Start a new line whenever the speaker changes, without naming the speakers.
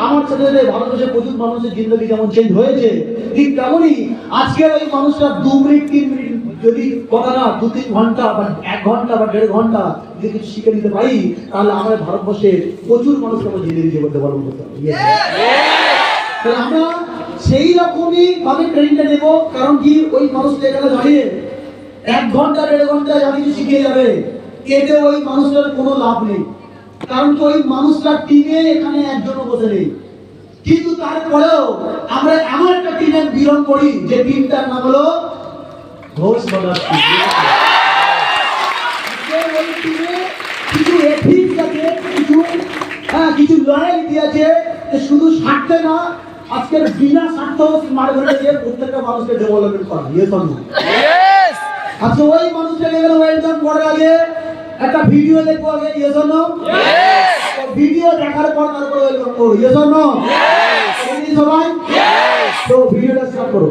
আমার সাথে ভারতবর্ষে প্রচুর মানুষের জিন্দগি যেমন চেঞ্জ হয়েছে, ঠিক তেমনই আজকের ওই মানুষটা 2 মিনিট 3 মিনিট যদি কথা না 2-3 ঘন্টা বা 1 ঘন্টা বা 1.5 ঘন্টা যদি কিছু শিখে নিতে পারি, তাহলে আমাদের ভারতবর্ষে প্রচুর মানুষকে আমরা জিন্দগি জীবন ডেভেলপ করতে পারবো। তাহলে আমরা সেই রকমই ভাবে ট্রেনিংটা নেবো। কারণ কি ওই মানুষটা এখানে দাঁড়িয়ে 1 ঘন্টা 1.5 ঘন্টা যা কিছু শিখিয়ে যাবে, এতে ওই মানুষটার কোনো লাভ নেই। কারণ কি ওই মানুষটা টিমে এখানে একজনও বসে নেই। কিন্তু তারপরেও আমরা এমন একটা টিমে বিলং করি যে টিমটার নাম হলো ঘোষ ব্রাদার্স। ওই টিমে কিছু এথিক্স আছে, কিছু লয়ালিটি আছে, শুধু স্বার্থে না, আজকের বিনা স্বার্থ মার ধরে দিয়ে প্রত্যেকটা মানুষকে ডেভেলপমেন্ট করা। আচ্ছা, ওই মানুষটাকে ওয়েলকাম করার আগে একটা ভিডিও দেখবো আগে, ইয়েস অর নো? ভিডিও দেখার পর তারপরে ওয়েলকাম করো, ইয়েস অর নো? সবাই তো ভিডিওটা স্টার্ট করো।